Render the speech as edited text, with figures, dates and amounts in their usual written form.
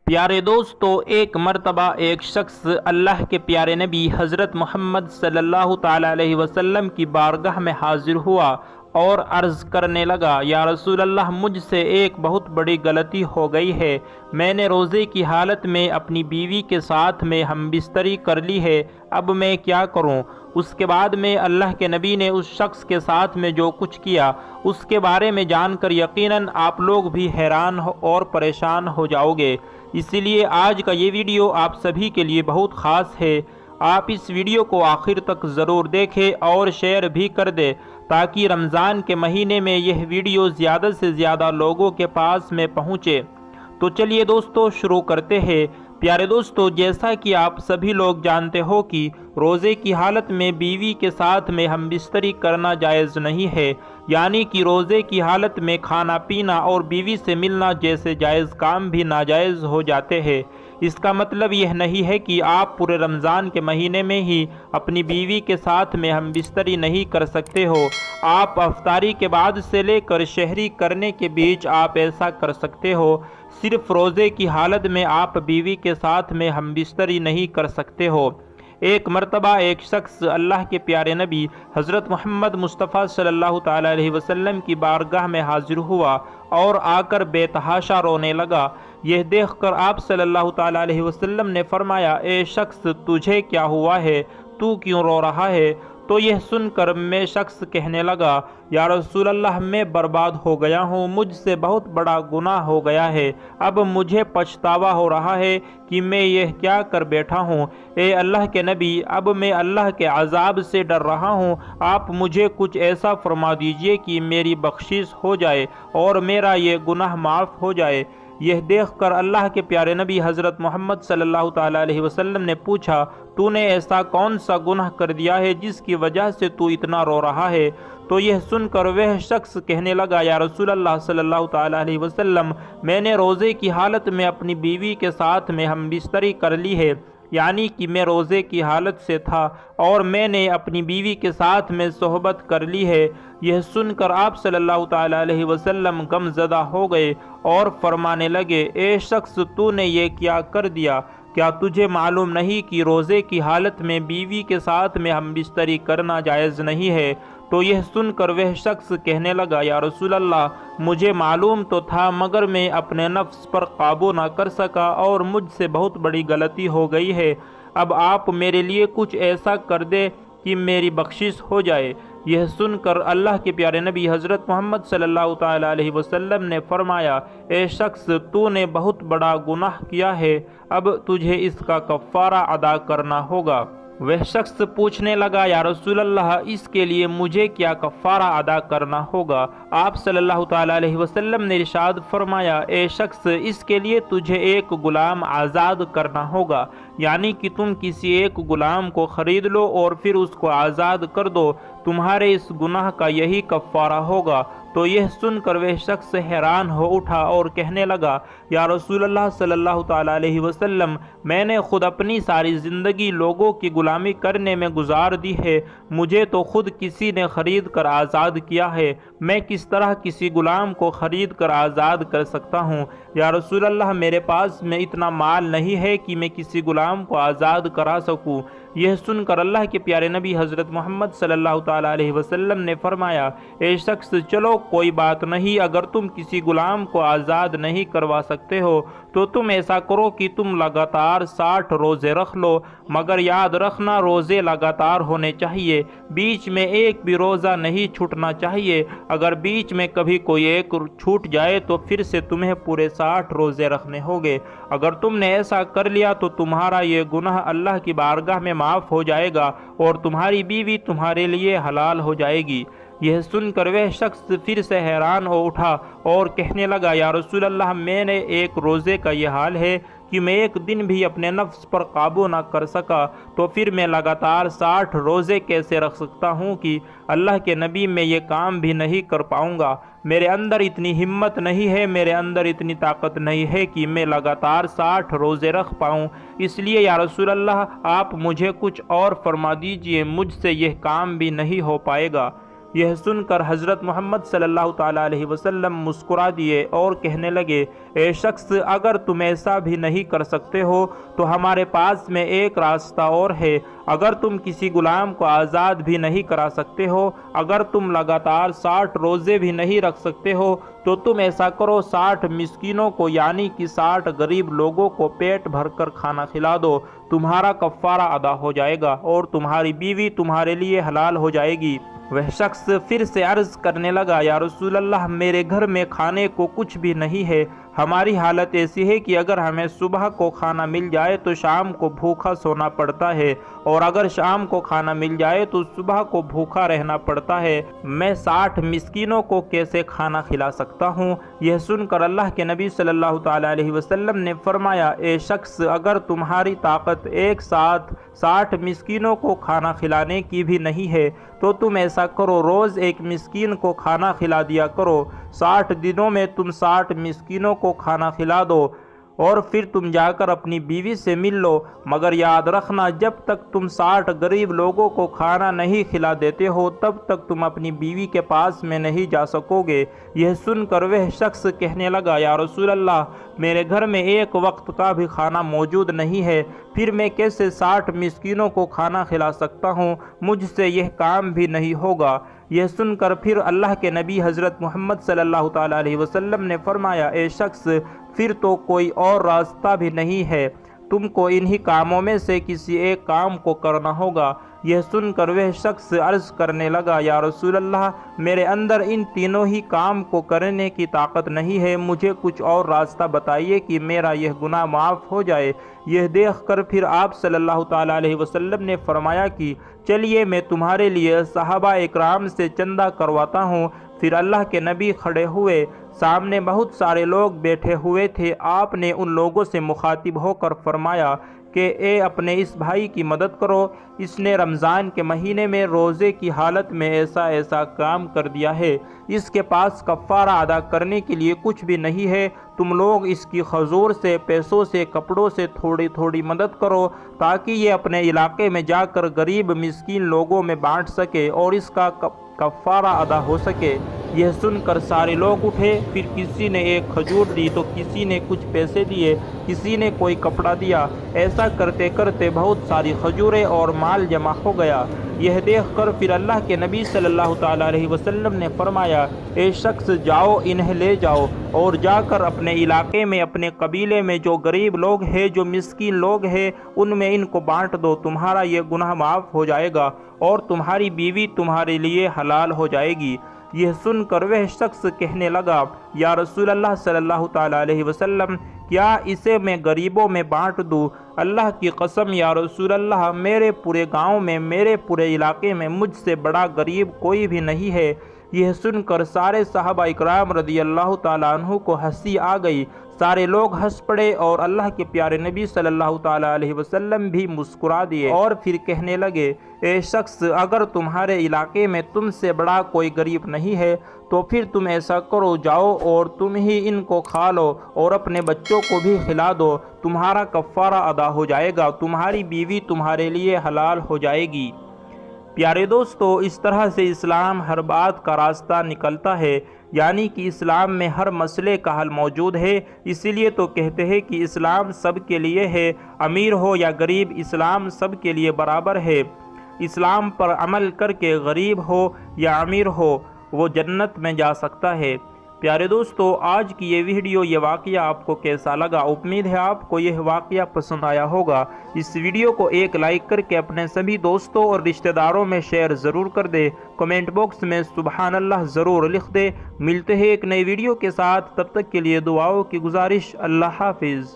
پیارے دوستو، ایک مرتبہ ایک شخص اللہ کے پیارے نبی حضرت محمد صلی اللہ تعالی علیہ وسلم کی بارگاہ میں حاضر ہوا اور عرض کرنے لگا، یا رسول اللہ، مجھ سے ایک بہت بڑی غلطی ہو گئی ہے۔ میں نے روزے کی حالت میں اپنی بیوی کے ساتھ میں ہم بستری کر لی ہے، اب میں کیا کروں؟ اس کے بعد میں اللہ کے نبی نے اس شخص کے ساتھ میں جو کچھ کیا اس کے بارے میں جان کر یقیناً آپ لوگ بھی حیران اور پریشان ہو جاؤ گے۔ اسی لیے آج کا یہ ویڈیو آپ سبھی کے لیے بہت خاص ہے۔ آپ اس ویڈیو کو آخر تک ضرور دیکھیں اور شیئر بھی کر دیں تاکہ رمضان کے مہینے میں یہ ویڈیو زیادہ سے زیادہ لوگوں کے پاس میں پہنچے۔ تو چلیے دوستو شروع کرتے ہیں۔ پیارے دوستو، جیسا کہ آپ سبھی لوگ جانتے ہو کہ روزے کی حالت میں بیوی کے ساتھ میں ہم بستری کرنا جائز نہیں ہے، یعنی کہ روزے کی حالت میں کھانا پینا اور بیوی سے ملنا جیسے جائز کام بھی ناجائز ہو جاتے ہیں۔ اس کا مطلب یہ نہیں ہے کہ آپ پورے رمضان کے مہینے میں ہی اپنی بیوی کے ساتھ میں ہم بستری نہیں کر سکتے ہو۔ آپ افطاری کے بعد سے لے کر سحری کرنے کے بیچ آپ ایسا کر سکتے ہو۔ صرف روزے کی حالت میں آپ بیوی کے ساتھ میں ہم بستری نہیں کر سکتے ہو۔ ایک مرتبہ ایک شخص اللہ کے پیارے نبی حضرت محمد مصطفیٰ صلی اللہ تعالی علیہ وسلم کی بارگاہ میں حاضر ہوا اور آ کر بے تحاشا رونے لگا۔ یہ دیکھ کر آپ صلی اللہ تعالی علیہ وسلم نے فرمایا، اے شخص، تجھے کیا ہوا ہے؟ تو کیوں رو رہا ہے؟ تو یہ سن کر میں شخص کہنے لگا، یا رسول اللہ، میں برباد ہو گیا ہوں، مجھ سے بہت بڑا گناہ ہو گیا ہے، اب مجھے پچھتاوا ہو رہا ہے کہ میں یہ کیا کر بیٹھا ہوں۔ اے اللہ کے نبی، اب میں اللہ کے عذاب سے ڈر رہا ہوں، آپ مجھے کچھ ایسا فرما دیجئے کہ میری بخشش ہو جائے اور میرا یہ گناہ معاف ہو جائے۔ یہ دیکھ کر اللہ کے پیارے نبی حضرت محمد صلی اللہ تعالی علیہ وسلم نے پوچھا، تو نے ایسا کون سا گناہ کر دیا ہے جس کی وجہ سے تو اتنا رو رہا ہے؟ تو یہ سن کر وہ شخص کہنے لگا، یا رسول اللہ صلی اللہ تعالی علیہ وسلم، میں نے روزے کی حالت میں اپنی بیوی کے ساتھ میں ہم بستری کر لی ہے، یعنی کہ میں روزے کی حالت سے تھا اور میں نے اپنی بیوی کے ساتھ میں صحبت کر لی ہے۔ یہ سن کر آپ صلی اللہ تعالی علیہ وسلم غم زدہ ہو گئے اور فرمانے لگے، اے شخص، تو نے یہ کیا کر دیا؟ کیا تجھے معلوم نہیں کہ روزے کی حالت میں بیوی کے ساتھ میں ہم بستری کرنا جائز نہیں ہے؟ تو یہ سن کر وہ شخص کہنے لگا، یا رسول اللہ، مجھے معلوم تو تھا مگر میں اپنے نفس پر قابو نہ کر سکا اور مجھ سے بہت بڑی غلطی ہو گئی ہے۔ اب آپ میرے لیے کچھ ایسا کر دے کہ میری بخشش ہو جائے۔ یہ سن کر اللہ کے پیارے نبی حضرت محمد صلی اللہ تعالی علیہ وسلم نے فرمایا، اے شخص، تو نے بہت بڑا گناہ کیا ہے، اب تجھے اس کا کفارہ ادا کرنا ہوگا۔ وہ شخص پوچھنے لگا، یا رسول اللہ، اس کے لیے مجھے کیا کفارہ ادا کرنا ہوگا؟ آپ صلی اللہ تعالی علیہ وسلم نے ارشاد فرمایا، اے شخص، اس کے لیے تجھے ایک غلام آزاد کرنا ہوگا، یعنی کہ تم کسی ایک غلام کو خرید لو اور پھر اس کو آزاد کر دو، تمہارے اس گناہ کا یہی کفارہ ہوگا۔ تو یہ سن کر وہ شخص حیران ہو اٹھا اور کہنے لگا، یا رسول اللہ صلی اللہ تعالی علیہ وسلم، میں نے خود اپنی ساری زندگی لوگوں کی غلامی کرنے میں گزار دی ہے، مجھے تو خود کسی نے خرید کر آزاد کیا ہے، میں کس طرح کسی غلام کو خرید کر آزاد کر سکتا ہوں؟ یا رسول اللہ، میرے پاس میں اتنا مال نہیں ہے کہ میں کسی غلام کو آزاد کرا سکوں۔ یہ سن کر اللہ کے پیارے نبی حضرت محمد صلی اللہ تعالی علیہ وسلم نے فرمایا، اے شخص، چلو کوئی بات نہیں، اگر تم کسی غلام کو آزاد نہیں کروا سکتے ہو تو تم ایسا کرو کہ تم لگاتار 60 روزے رکھ لو، مگر یاد رکھنا روزے لگاتار ہونے چاہیے، بیچ میں ایک بھی روزہ نہیں چھوٹنا چاہیے۔ اگر بیچ میں کبھی کوئی ایک چھوٹ جائے تو پھر سے تمہیں پورے 60 روزے رکھنے ہوگے۔ اگر تم نے ایسا کر لیا تو تمہارا یہ گناہ اللہ کی بارگاہ میں معاف ہو جائے گا اور تمہاری بیوی تمہارے لیے حلال ہو جائے گی۔ یہ سن کر وہ شخص پھر سے حیران ہو اٹھا اور کہنے لگا، یا رسول اللہ، میں نے ایک روزے کا یہ حال ہے کہ میں ایک دن بھی اپنے نفس پر قابو نہ کر سکا، تو پھر میں لگاتار 60 روزے کیسے رکھ سکتا ہوں کہ اللہ کے نبی، میں یہ کام بھی نہیں کر پاؤں گا، میرے اندر اتنی ہمت نہیں ہے، میرے اندر اتنی طاقت نہیں ہے کہ میں لگاتار 60 روزے رکھ پاؤں، اس لیے یا رسول اللہ، آپ مجھے کچھ اور فرما دیجئے، مجھ سے یہ کام بھی نہیں ہو پائے گا۔ یہ سن کر حضرت محمد صلی اللہ تعالیٰ علیہ وسلم مسکرا دیے اور کہنے لگے، اے شخص، اگر تم ایسا بھی نہیں کر سکتے ہو تو ہمارے پاس میں ایک راستہ اور ہے۔ اگر تم کسی غلام کو آزاد بھی نہیں کرا سکتے ہو، اگر تم لگاتار 60 روزے بھی نہیں رکھ سکتے ہو، تو تم ایسا کرو، 60 مسکینوں کو یعنی کہ 60 غریب لوگوں کو پیٹ بھر کر کھانا کھلا دو، تمہارا کفارہ ادا ہو جائے گا اور تمہاری بیوی تمہارے لیے حلال ہو جائے گی۔ وہ شخص پھر سے عرض کرنے لگا، یا رسول اللہ، میرے گھر میں کھانے کو کچھ بھی نہیں ہے۔ ہماری حالت ایسی ہے کہ اگر ہمیں صبح کو کھانا مل جائے تو شام کو بھوکا سونا پڑتا ہے، اور اگر شام کو کھانا مل جائے تو صبح کو بھوکا رہنا پڑتا ہے۔ میں 60 مسکینوں کو کیسے کھانا کھلا سکتا ہوں؟ یہ سن کر اللہ کے نبی صلی اللہ تعالیٰ علیہ وسلم نے فرمایا، اے شخص، اگر تمہاری طاقت ایک ساتھ 60 مسکینوں کو کھانا کھلانے کی بھی نہیں ہے تو تم ایسا کرو، روز ایک مسکین کو کھانا کھلا دیا کرو۔ 60 دنوں میں تم 60 مسکینوں کو کھانا کھلا دو اور پھر تم جا کر اپنی بیوی سے مل لو، مگر یاد رکھنا، جب تک تم 60 غریب لوگوں کو کھانا نہیں کھلا دیتے ہو تب تک تم اپنی بیوی کے پاس میں نہیں جا سکو گے۔ یہ سن کر وہ شخص کہنے لگا، یا رسول اللہ، میرے گھر میں ایک وقت کا بھی کھانا موجود نہیں ہے، پھر میں کیسے 60 مسکینوں کو کھانا کھلا سکتا ہوں؟ مجھ سے یہ کام بھی نہیں ہوگا۔ یہ سن کر پھر اللہ کے نبی حضرت محمد صلی اللہ تعالیٰ علیہ وسلم نے فرمایا، اے شخص، پھر تو کوئی اور راستہ بھی نہیں ہے، تم کو انہی کاموں میں سے کسی ایک کام کو کرنا ہوگا۔ یہ سن کر وہ شخص عرض کرنے لگا، یا رسول اللہ، میرے اندر ان تینوں ہی کام کو کرنے کی طاقت نہیں ہے، مجھے کچھ اور راستہ بتائیے کہ میرا یہ گناہ معاف ہو جائے۔ یہ دیکھ کر پھر آپ صلی اللہ تعالیٰ علیہ وسلم نے فرمایا کہ چلیے میں تمہارے لیے صحابہ اکرام سے چندہ کرواتا ہوں۔ پھر اللہ کے نبی کھڑے ہوئے، سامنے بہت سارے لوگ بیٹھے ہوئے تھے۔ آپ نے ان لوگوں سے مخاطب ہو کر فرمایا کہ اے اپنے اس بھائی کی مدد کرو، اس نے رمضان کے مہینے میں روزے کی حالت میں ایسا ایسا کام کر دیا ہے، اس کے پاس کفارہ ادا کرنے کے لیے کچھ بھی نہیں ہے، تم لوگ اس کی کھجور سے، پیسوں سے، کپڑوں سے تھوڑی تھوڑی مدد کرو تاکہ یہ اپنے علاقے میں جا کر غریب مسکین لوگوں میں بانٹ سکے اور اس کا کفارہ ادا ہو سکے۔ یہ سن کر سارے لوگ اٹھے، پھر کسی نے ایک کھجور دی تو کسی نے کچھ پیسے دیے، کسی نے کوئی کپڑا دیا۔ ایسا کرتے کرتے بہت ساری کھجوریں اور مال جمع ہو گیا۔ یہ دیکھ کر پھر اللہ کے نبی صلی اللہ تعالیٰ علیہ وسلم نے فرمایا، اے شخص، جاؤ، انہیں لے جاؤ اور جا کر اپنے علاقے میں، اپنے قبیلے میں جو غریب لوگ ہیں، جو مسکین لوگ ہیں، ان میں ان کو بانٹ دو، تمہارا یہ گناہ معاف ہو جائے گا اور تمہاری بیوی تمہارے لیے حلال ہو جائے گی۔ یہ سن کر وہ شخص کہنے لگا، یا رسول اللہ صلی اللہ تعالیٰ علیہ وسلم، کیا اسے میں غریبوں میں بانٹ دوں؟ اللہ کی قسم یا رسول اللہ، میرے پورے گاؤں میں، میرے پورے علاقے میں مجھ سے بڑا غریب کوئی بھی نہیں ہے۔ یہ سن کر سارے صحابہ اکرام رضی اللہ تعالیٰ عنہ کو ہنسی آ گئی، سارے لوگ ہنس پڑے اور اللہ کے پیارے نبی صلی اللہ تعالیٰ علیہ وسلم بھی مسکرا دیے اور پھر کہنے لگے، اے شخص، اگر تمہارے علاقے میں تم سے بڑا کوئی غریب نہیں ہے تو پھر تم ایسا کرو، جاؤ اور تم ہی ان کو کھا لو اور اپنے بچوں کو بھی کھلا دو، تمہارا کفارہ ادا ہو جائے گا، تمہاری بیوی تمہارے لیے حلال ہو جائے گی۔ پیارے دوستو، اس طرح سے اسلام ہر بات کا راستہ نکلتا ہے، یعنی کہ اسلام میں ہر مسئلے کا حل موجود ہے۔ اسی لیے تو کہتے ہیں کہ اسلام سب کے لیے ہے، امیر ہو یا غریب، اسلام سب کے لیے برابر ہے۔ اسلام پر عمل کر کے غریب ہو یا امیر ہو، وہ جنت میں جا سکتا ہے۔ پیارے دوستو، آج کی یہ ویڈیو، یہ واقعہ آپ کو کیسا لگا؟ امید ہے آپ کو یہ واقعہ پسند آیا ہوگا۔ اس ویڈیو کو ایک لائک کر کے اپنے سبھی دوستوں اور رشتہ داروں میں شیئر ضرور کر دے، کمنٹ باکس میں سبحان اللہ ضرور لکھ دے۔ ملتے ہیں ایک نئی ویڈیو کے ساتھ، تب تک کے لیے دعاؤں کی گزارش۔ اللہ حافظ۔